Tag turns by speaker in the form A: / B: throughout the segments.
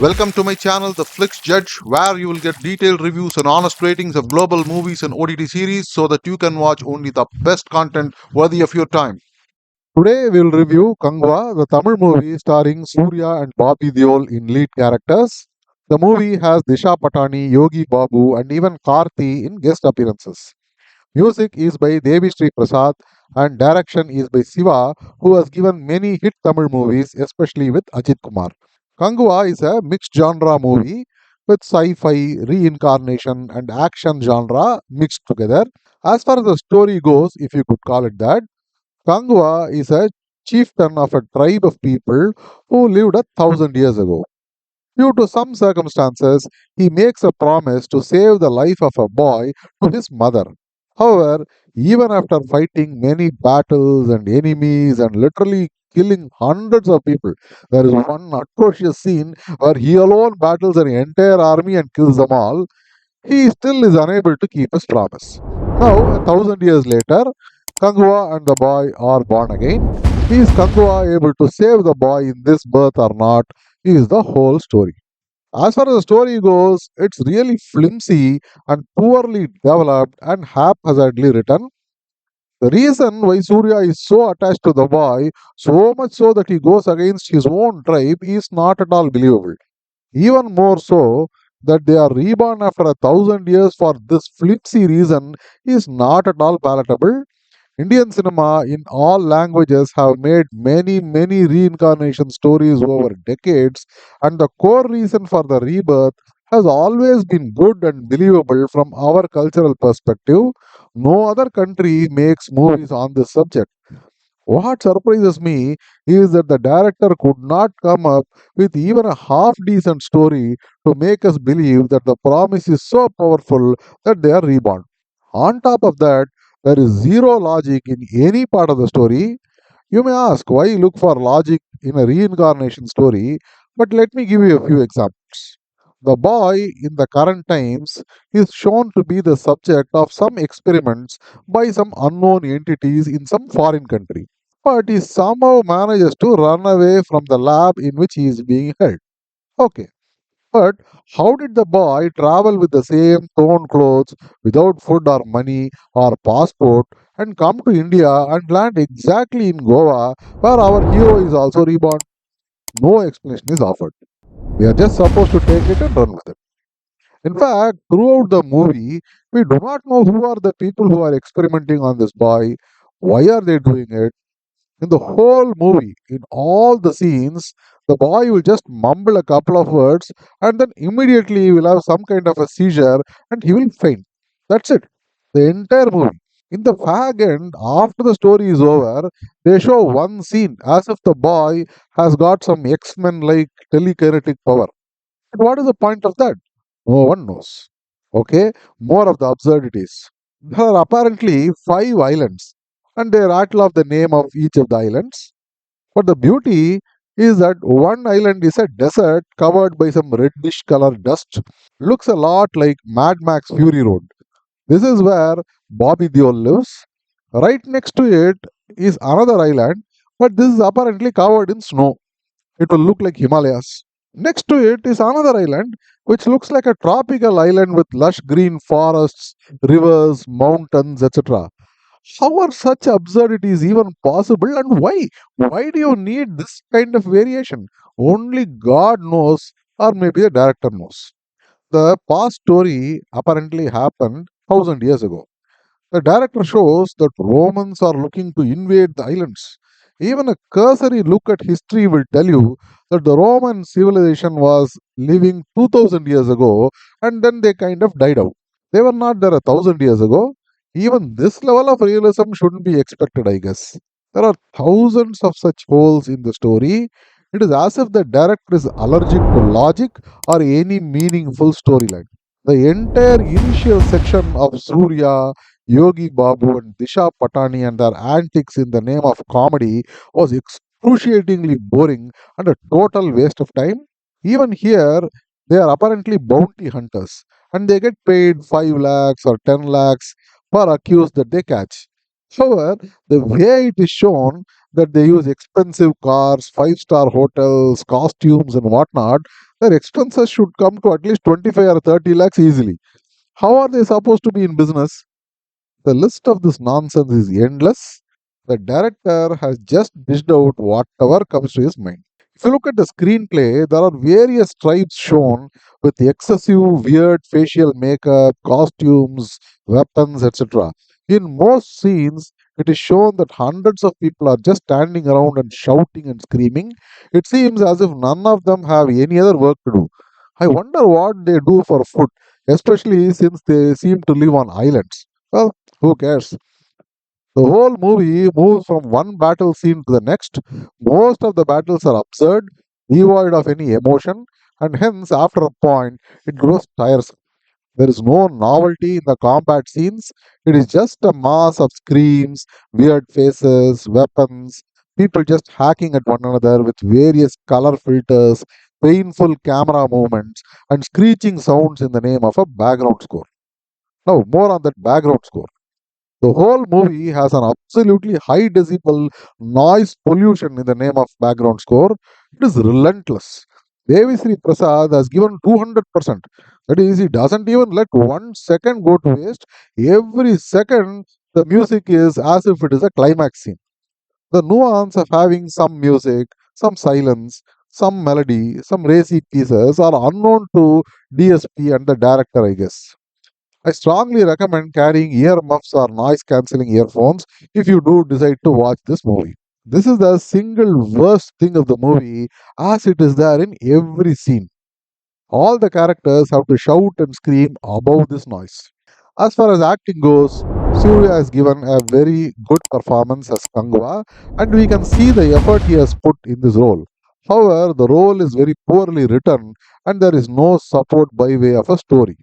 A: Welcome to my channel, The Flix Judge, where you will get detailed reviews and honest ratings of global movies and OTT series so that you can watch only the best content worthy of your time. Today we will review Kanguva, the Tamil movie starring Suriya and Bobby Deol in lead characters. The movie has Disha Patani, Yogi Babu, and even Karthi in guest appearances. Music is by Devi Sri Prasad and direction is by Siva, who has given many hit Tamil movies, especially with Ajit Kumar. Kanguva is a mixed genre movie with sci-fi, reincarnation, and action genre mixed together. As far as the story goes, if you could call it that, Kanguva is a chieftain of a tribe of people who lived 1,000 years ago. Due to some circumstances, he makes a promise to save the life of a boy to his mother. However, even after fighting many battles and enemies and literally killing hundreds of people, there is one atrocious scene where he alone battles an entire army and kills them all. He still is unable to keep his promise. Now, 1,000 years later, Kanguva and the boy are born again. Is Kanguva able to save the boy in this birth or not? Is the whole story. As far as the story goes, it's really flimsy and poorly developed and haphazardly written. The reason why Surya is so attached to the boy, so much so that he goes against his own tribe, is not at all believable. Even more so, that they are reborn after 1,000 years for this flimsy reason is not at all palatable. Indian cinema in all languages have made many reincarnation stories over decades, and the core reason for the rebirth has always been good and believable from our cultural perspective. No other country makes movies on this subject. What surprises me is that the director could not come up with even a half decent story to make us believe that the promise is so powerful that they are reborn. On top of that, there is zero logic in any part of the story. You may ask why look for logic in a reincarnation story, but let me give you a few examples. The boy in the current times is shown to be the subject of some experiments by some unknown entities in some foreign country, but he somehow manages to run away from the lab in which he is being held. Okay, but how did the boy travel with the same torn clothes without food or money or passport and come to India and land exactly in Goa where our hero is also reborn? No explanation is offered. We are just supposed to take it and run with it. In fact, throughout the movie, we do not know who are the people who are experimenting on this boy, why are they doing it. In the whole movie, in all the scenes, the boy will just mumble a couple of words and then immediately he will have some kind of a seizure and he will faint. That's it. The entire movie. In the fag end, after the story is over, they show one scene as if the boy has got some X Men like telekinetic power. But what is the point of that? No one knows. Okay, more of the absurdities. There are apparently 5 islands, and they rattle off the name of each of the islands. But the beauty is that one island is a desert covered by some reddish color dust. Looks a lot like Mad Max Fury Road. This is where Bobby Deol lives. Right next to it is another island, but this is apparently covered in snow. It will look like Himalayas. Next to it is another island which looks like a tropical island with lush green forests, rivers, mountains, etc. How are such absurdities even possible and why? Why do you need this kind of variation? Only God knows, or maybe the director knows. The past story apparently happened 1,000 years ago. The director shows that Romans are looking to invade the islands. Even a cursory look at history will tell you that the Roman civilization was living 2000 years ago and then they kind of died out. They were not there 1,000 years ago. Even this level of realism shouldn't be expected, I guess. There are thousands of such holes in the story. It is as if the director is allergic to logic or any meaningful storyline. The entire initial section of Surya, Yogi Babu, and Disha Patani and their antics in the name of comedy was excruciatingly boring and a total waste of time. Even here, they are apparently bounty hunters and they get paid 5 lakhs or 10 lakhs per accused that they catch. However, the way it is shown that they use expensive cars, five-star hotels, costumes, and whatnot, Their expenses should come to at least 25 or 30 lakhs easily. How are they supposed to be in business? The list of this nonsense is endless. The director has just dished out whatever comes to his mind. If you look at the screenplay, there are various tribes shown with excessive weird facial makeup, costumes, weapons, etc. In most scenes, it is shown that hundreds of people are just standing around and shouting and screaming. It seems as if none of them have any other work to do. I wonder what they do for food, especially since they seem to live on islands. Well, who cares? The whole movie moves from one battle scene to the next. Most of the battles are absurd, devoid of any emotion, and hence, after a point, it grows tiresome. There is no novelty in the combat scenes. It is just a mass of screams, weird faces, weapons, people just hacking at one another with various color filters, painful camera movements, and screeching sounds in the name of a background score. Now, more on that background score. The whole movie has an absolutely high decibel noise pollution in the name of background score. It is relentless. Devi Sri Prasad has given 200%. That is, he doesn't even let 1 second go to waste. Every second, the music is as if it is a climax scene. The nuance of having some music, some silence, some melody, some racy pieces are unknown to DSP and the director, I guess. I strongly recommend carrying earmuffs or noise cancelling earphones if you do decide to watch this movie. This is the single worst thing of the movie as it is there in every scene. All the characters have to shout and scream above this noise. As far as acting goes, Surya has given a very good performance as Kanguva, and we can see the effort he has put in this role. However, the role is very poorly written and there is no support by way of a story.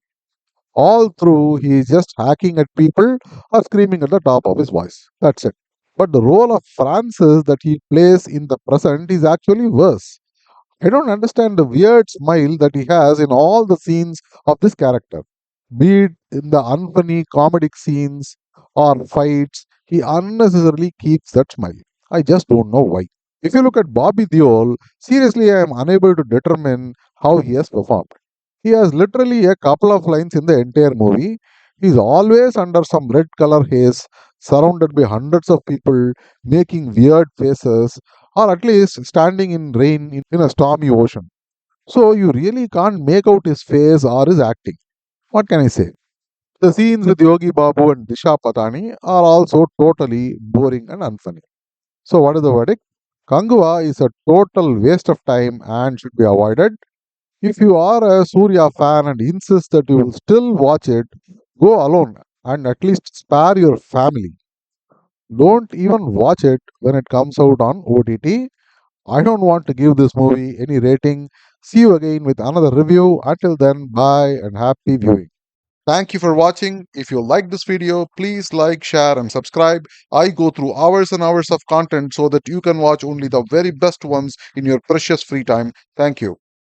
A: All through, he is just hacking at people or screaming at the top of his voice. That's it. But the role of Francis that he plays in the present is actually worse. I don't understand the weird smile that he has in all the scenes of this character. Be it in the unfunny comedic scenes or fights, he unnecessarily keeps that smile. I just don't know why. If you look at Bobby Deol, seriously, I am unable to determine how he has performed. He has literally a couple of lines in the entire movie. He's always under some red color haze, surrounded by hundreds of people making weird faces, or at least standing in rain in a stormy ocean. So you really can't make out his face or his acting. What can I say? The scenes with Yogi Babu and Disha Patani are also totally boring and unfunny. So what is the verdict? Kanguva is a total waste of time and should be avoided. If you are a Surya fan and insist that you will still watch it, go alone and at least spare your family. Don't even watch it when it comes out on OTT. I don't want to give this movie any rating. See you again with another review. Until then, bye and happy viewing. Thank you for watching. If you like this video, please like, share, and subscribe. I go through hours and hours of content so that you can watch only the very best ones in your precious free time. Thank you.